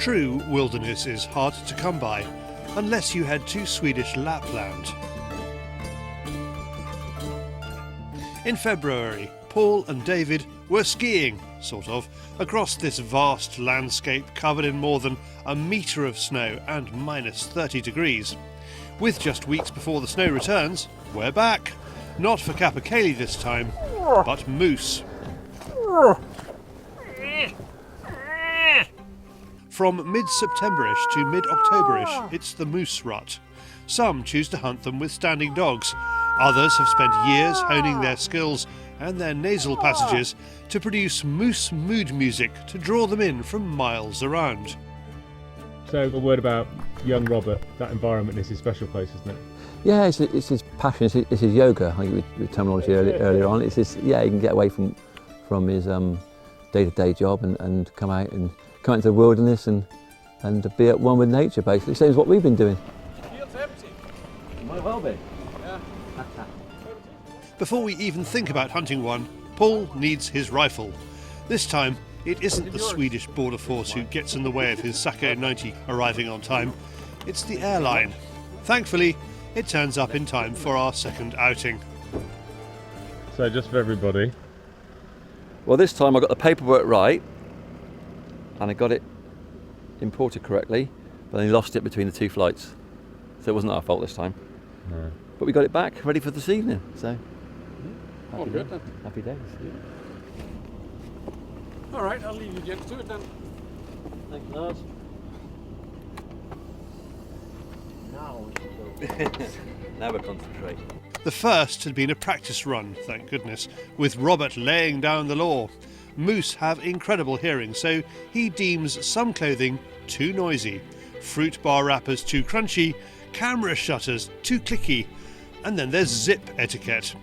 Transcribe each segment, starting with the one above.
True wilderness is hard to come by, unless you head to Swedish Lapland. In February, Paul and David were skiing, sort of, across this vast landscape covered in more than a metre of snow and minus 30 degrees. With just weeks before the snow returns, we're back. Not for capercaillie this time, but moose. From mid-Septemberish to mid-Octoberish, it's the moose rut. Some choose to hunt them with standing dogs. Others have spent years honing their skills and their nasal passages to produce moose mood music to draw them in from miles around. So a word about young Robert. That environment is his special place, isn't it? Yeah, it's his passion, it's his yoga, I think with terminology earlier on. It's his, yeah, he can get away from his day-to-day job and come out into the wilderness and be at one with nature, basically. Same as what we've been doing. Field's empty. Might well be. Yeah. Before we even think about hunting one, Paul needs his rifle. This time, it isn't the Swedish border force who gets in the way of his Sako 90 arriving on time. It's the airline. Thankfully, it turns up in time for our second outing. So just for everybody. Well, this time I got the paperwork right and I got it imported correctly, but then lost it between the two flights. So it wasn't our fault this time. No. But we got it back, ready for this evening. So All good then. happy days. All right, I'll leave you gents to it then. Thanks, Lars. Now we'll concentrate. The first had been a practice run, thank goodness, with Robert laying down the law. Moose have incredible hearing, so he deems some clothing too noisy, fruit bar wrappers too crunchy, camera shutters too clicky, and then there's zip etiquette.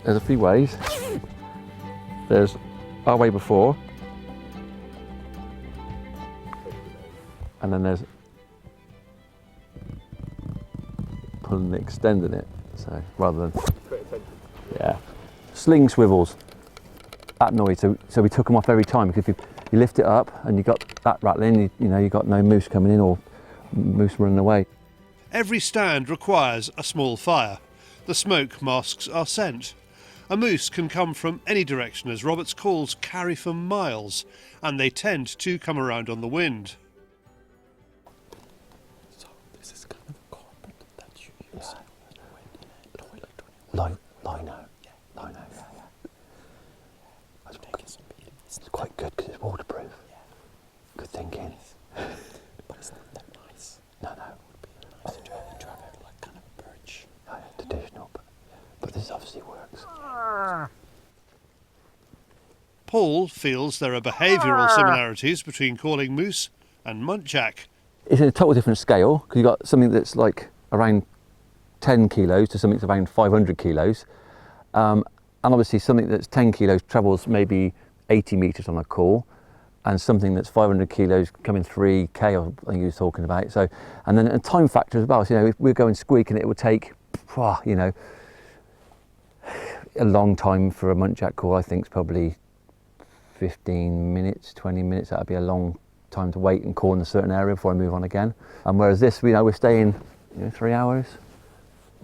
There's a few ways. There's our way before, and then there's pulling and extending it. So rather than, yeah, sling swivels. That noise. So we took them off every time because if you lift it up and you got that rattling, you got no moose coming in or moose running away. Every stand requires a small fire. The smoke masks our scent. A moose can come from any direction as Robert's calls carry for miles, and they tend to come around on the wind. So this is kind of a carpet that you use in a toilet. Lino. Yeah. Lino, yeah. It's It's quite good because it's waterproof. Yeah. Good thinking. But it's not that nice. No. It would be nice to have it like kind of birch. Yeah, traditional, but this obviously works. Paul feels there are behavioural similarities between calling moose and muntjac. It's in a total different scale because you've got something that's like around 10 kilos to something that's around 500 kilos. And obviously something that's 10 kilos travels maybe 80 metres on a call, and something that's 500 kilos coming 3k, I think he was talking about. So, and then a time factor as well. So, if we're going squeak and it would take, a long time for a muntjac call. I think it's probably 15 minutes, 20 minutes. That'd be a long time to wait and call in a certain area before I move on again. And whereas this, we're staying 3 hours,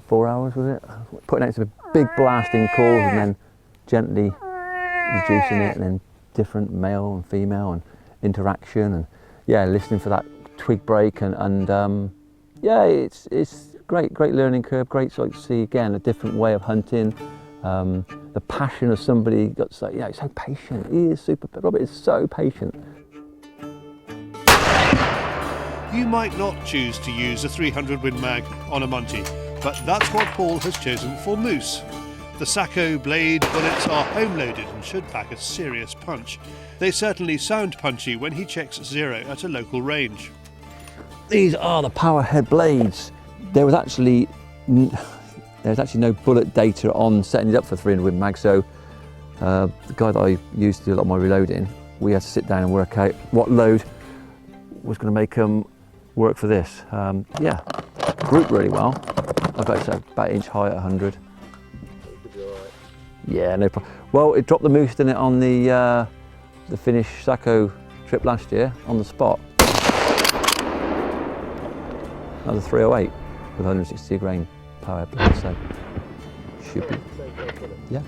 4 hours was it? Putting out some big blasting calls and then gently reducing it, and then different male and female and interaction, and listening for that twig break, and it's great learning curve. Great to see again a different way of hunting. The passion of somebody got so he's so patient. He is super. Robert is so patient. You might not choose to use a 300 Win Mag on a munty, but that's what Paul has chosen for moose. The Sako blade bullets are home-loaded and should pack a serious punch. They certainly sound punchy when he checks zero at a local range. These are the Powerhead blades. There's actually no bullet data on setting it up for 300 Win Mag, so the guy that I used to do a lot of my reloading, we had to sit down and work out what load was going to make them work for this. Grouped really well. I've got about inch high at 100. Yeah, no problem. Well, it dropped the moose, didn't it, on the Finnish Sako trip last year on the spot. another 308 with 160 grain power plant, so should be, yeah.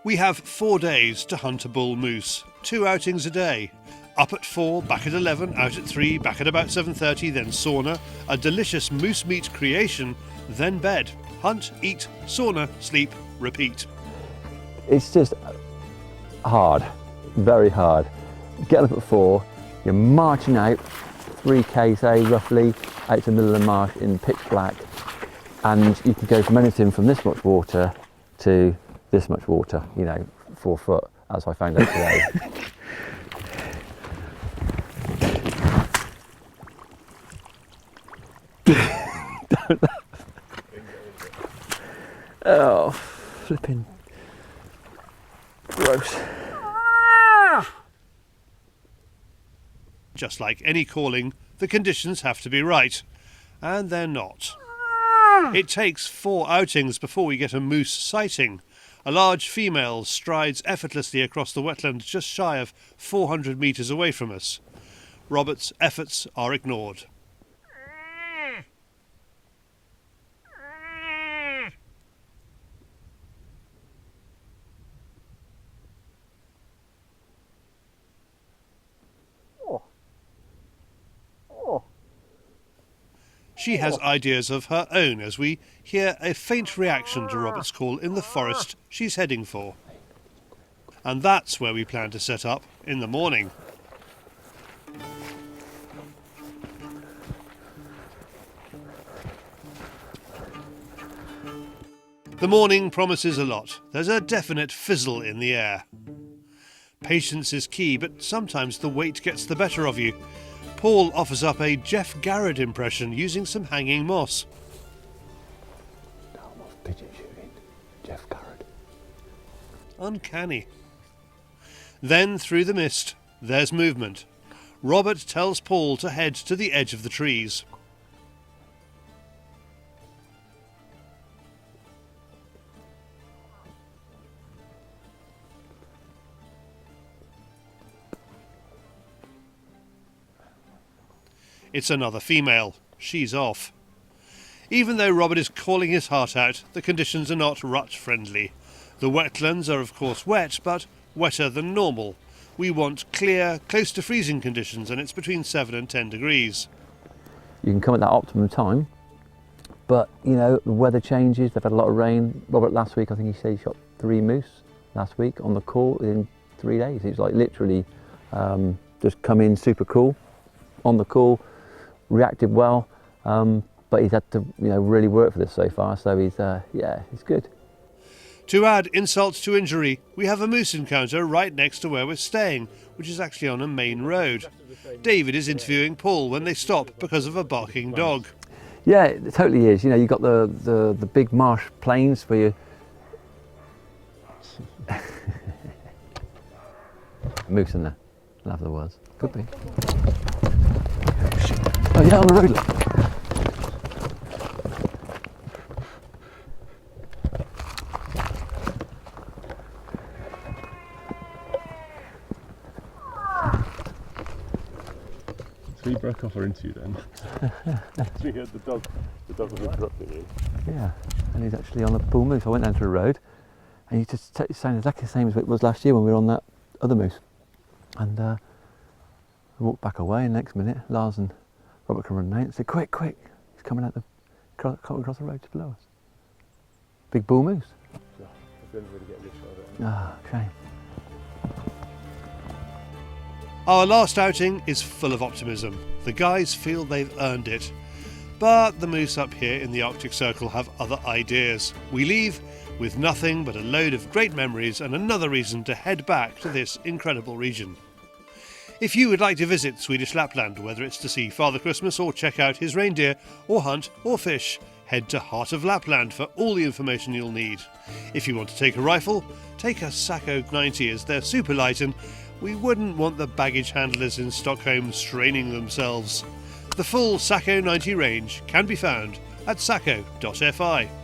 We have 4 days to hunt a bull moose, 2 outings a day. Up at 4, back at 11, out at 3, back at about 7:30, then sauna, a delicious moose meat creation, then bed. Hunt, eat, sauna, sleep, repeat. It's just hard, very hard. Get up at 4, you're marching out, 3k say roughly, out to the middle of the marsh in pitch black, and you can go from anything from this much water to this much water, you know, 4 foot, as I found out today. Oh, flipping gross. Just like any calling, the conditions have to be right. And they're not. It takes 4 outings before we get a moose sighting. A large female strides effortlessly across the wetland just shy of 400 metres away from us. Robert's efforts are ignored. She has ideas of her own as we hear a faint reaction to Robert's call in the forest she's heading for. And that's where we plan to set up in the morning. The morning promises a lot. There's a definite fizzle in the air. Patience is key, but sometimes the weight gets the better of you. Paul offers up a Jeff Garrett impression using some hanging moss. Now I'm off pigeon shooting. Jeff Garrett. Uncanny. Then through the mist, there's movement. Robert tells Paul to head to the edge of the trees. It's another female. She's off. Even though Robert is calling his heart out, the conditions are not rut-friendly. The wetlands are of course wet, but wetter than normal. We want clear, close to freezing conditions, and it's between 7 and 10 degrees. You can come at that optimum time, but you know, the weather changes, they've had a lot of rain. Robert last week, I think he said he shot 3 moose last week on the call in 3 days. It's like literally just come in super cool, on the call, reacted well, but he's had to, you know, really work for this so far, so he's yeah, it's good. To add insult to injury, we have a moose encounter right next to where we're staying, which is actually on a main road. David is interviewing Paul when they stop because of a barking dog. Yeah, it totally is. You know, you've got the big marsh plains where you... Moose in there. I'll have the words. Could be. Oh yeah, on the road. So you broke off our interview then? We heard the dog was interrupting you. Yeah, and he's actually on a bull moose. I went down to the road, and he just sounded exactly the same as it was last year when we were on that other moose. And I walked back away, and next minute, Lars and Robert come running out and said, quick, quick, he's coming out coming across the road just below us. Big bull moose. I didn't really get this shot of it. Ah, shame. Our last outing is full of optimism. The guys feel they've earned it. But the moose up here in the Arctic Circle have other ideas. We leave with nothing but a load of great memories and another reason to head back to this incredible region. If you would like to visit Swedish Lapland, whether it's to see Father Christmas or check out his reindeer or hunt or fish, head to Heart of Lapland for all the information you'll need. If you want to take a rifle, take a Sako 90 as they're super light, and we wouldn't want the baggage handlers in Stockholm straining themselves. The full Sako 90 range can be found at sako.fi.